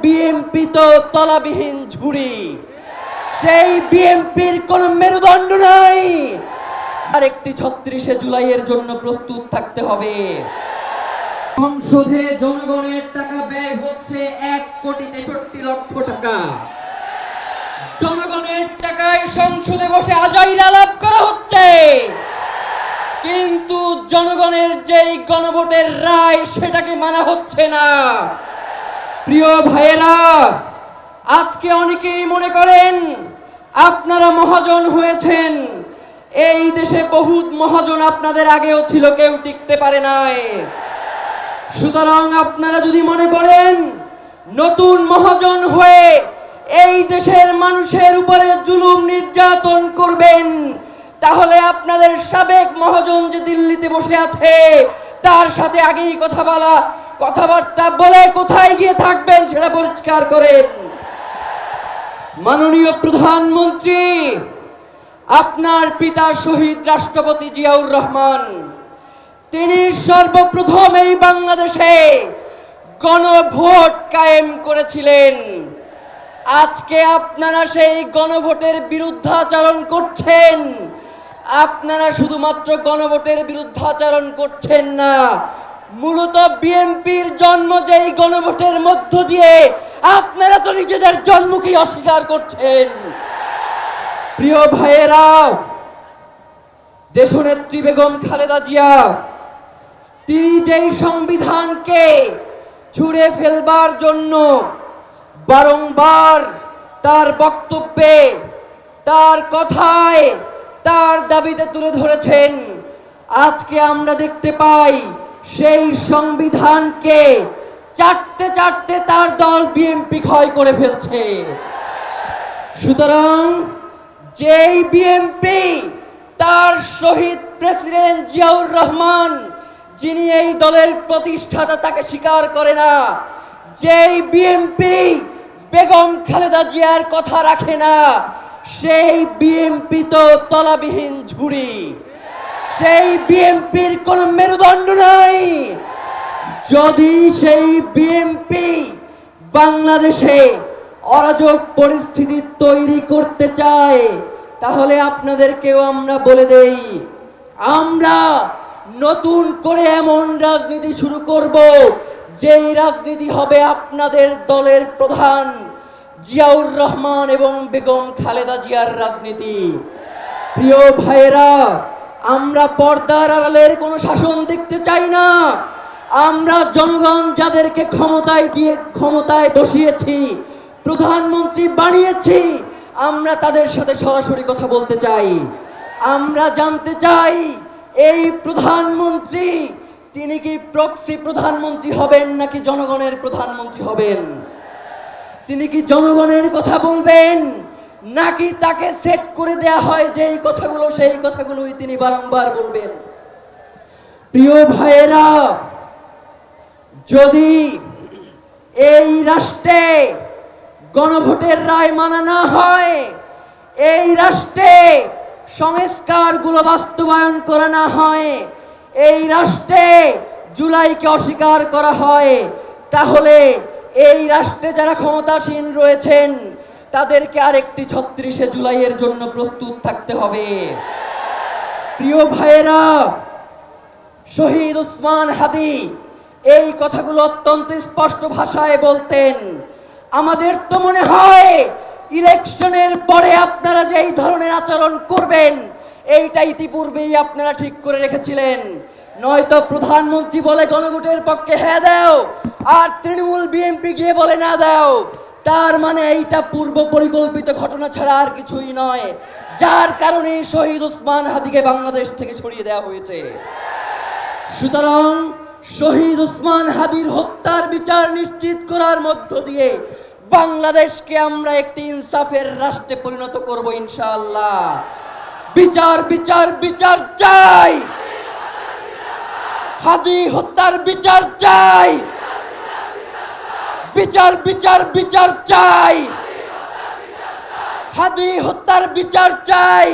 BNP তো তলাবিহীন ঝুড়ি, সেই বিএনপির কোনো মেরুদণ্ড নাই। আরেকটি ৩৬শে জুলাইয়ের জন্য প্রস্তুত থাকতে হবে। সংসদে জনগণের টাকা ব্যয় হচ্ছে ১,৬৩,০০,০০০ টাকা। জনগণের টাকায় সংসদে বসে আজাইর আলাপ করা হচ্ছে, কিন্তু জনগণের যেই গণভোটের রায় সেটাকে মানা হচ্ছে না। প্রিয় ভাইয়েরা, আজকে অনেকেই মনে করেন আপনারা মহাজন হয়েছেন। এই দেশে বহুত মহাজন আপনাদের আগেও ছিল, কেউ টিকতে পারে নাই। সুতরাং আপনারা যদি মনে করেন নতুন মহাজন হয়ে এই দেশের মানুষের উপরে জুলুম নির্যাতন করবেন, তাহলে আপনাদের সাবেক মহাজন যে দিল্লিতে বসে আছে তার সাথে আগেই কথাবার্তা বলে কোথায় গিয়ে থাকবেন সেটা পরিষ্কার করেন। মাননীয় প্রধানমন্ত্রী, আপনার পিতা শহীদ রাষ্ট্রপতি জিয়াউর রহমান, তিনি সর্বপ্রথম এই বাংলাদেশে গণভোট কায়েম করেছিলেন। আজকে আপনারা সেই গণভোটের বিরুদ্ধাচরণ করছেন। আপনারা শুধুমাত্র গণভোটের বিরুদ্ধাচরণ করছেন না, মূলত বিএনপির জন্ম যেই গণভোটের মধ্য দিয়ে, আপনারা তো নিজেদের জন্মকেই অস্বীকার করছেন। প্রিয় ভাইয়েরা, দেশনেত্রী বেগম খালেদা জিয়া, তিনি যেই সংবিধানকে ছুঁড়ে ফেলবার জন্য বারংবার তার বক্তব্যে, তার কথায়, তার দাবিতে তুলে ধরেছেন, আজকে আমরা দেখতে পাই সেই সংবিধানকে চাটতে চাটতে তার দল বিএনপি ক্ষয় করে ফেলছে। সুতরাং যেই বিএনপি তার শহীদ প্রেসিডেন্ট জিয়াউর রহমান, যিনি এই দলের প্রতিষ্ঠাতা, তাকে স্বীকার করে না, যেই বিএনপি বেগম খালেদা জিয়ার কথা রাখে না, সেই বিএনপি তো তলাবিহীন ঝুড়ি, সেই বিএনপির কোনো মেরুদণ্ড নাই। যদি সেই বিএনপি বাংলাদেশে অরাজক পরিস্থিতি তৈরি করতে চায়, তাহলে আপনাদেরকেও আমরা বলে দেই, আমরা নতুন করে এমন রাজনীতি শুরু করব, যেই রাজনীতি হবে আপনাদের দলের প্রধান জিয়াউর রহমান এবং বেগম খালেদা জিয়ার রাজনীতি। প্রিয় ভাইয়েরা, আমরা পর্দার আড়ালের কোনো শাসন দেখতে চাই না। আমরা জনগণ যাদেরকে ক্ষমতায় বসিয়েছি, প্রধানমন্ত্রী বানিয়েছি, আমরা তাদের সাথে সরাসরি কথা বলতে চাই। আমরা জানতে চাই এই প্রধানমন্ত্রী, তিনি কি প্রক্সি প্রধানমন্ত্রী হবেন নাকি জনগণের প্রধানমন্ত্রী হবেন? তিনি কি জনগণের কথা বলবেন নাকি তাকে সেট করে দেয়া হয় যেই কথাগুলো, সেই কথাগুলোই তিনি বারংবার বলবেন? প্রিয় ভাইয়েরা, যদি এই রাষ্ট্রে গণভোটের রায় মানা না হয়, এই রাষ্ট্রে সংস্কারগুলো বাস্তবায়ন করা না হয়, এই রাষ্ট্রে জুলাইকে অস্বীকার করা হয়, তাহলে এই রাষ্ট্রে যারা ক্ষমতাসীন রয়েছেন তাদেরকে আরেকটি ৩৬শে জুলাইয়ের জন্য প্রস্তুত থাকতে হবে। প্রিয় ভাইয়েরা, শহীদ ওসমান হাদি এই কথাগুলো অত্যন্ত স্পষ্ট ভাষায় বলতেন। আমাদের তো মনে হয় ইলেকশনের পরে আপনারা যে এই ধরনের আচরণ করবেন, এইটা ইতিপূর্বেই আপনারা ঠিক করে রেখেছিলেন। নয়তো প্রধানমন্ত্রী বলে গণভোটের পক্ষে হ্যাঁ দাও, আর তৃণমূল বিএনপি গিয়ে বলে না দাও, তার মানে এইটা পূর্ব পরিকল্পিত ঘটনা ছাড়া আর কিছুই নয়, যার কারণে শহীদ ওসমান হাদিকে বাংলাদেশ থেকে সরিয়ে দেওয়া হয়েছে। সুতরাং শহীদ ওসমান হাদির হত্যার বিচার নিশ্চিত করার মধ্য দিয়ে বাংলাদেশকে আমরা একটি ইনসাফের রাষ্ট্রে পরিণত করব ইনশাআল্লাহ। বিচার বিচার বিচার চাই, হাদি হত্যার বিচার চাই, বিচার বিচার বিচার চাই, হাদি হত্যার বিচার চাই।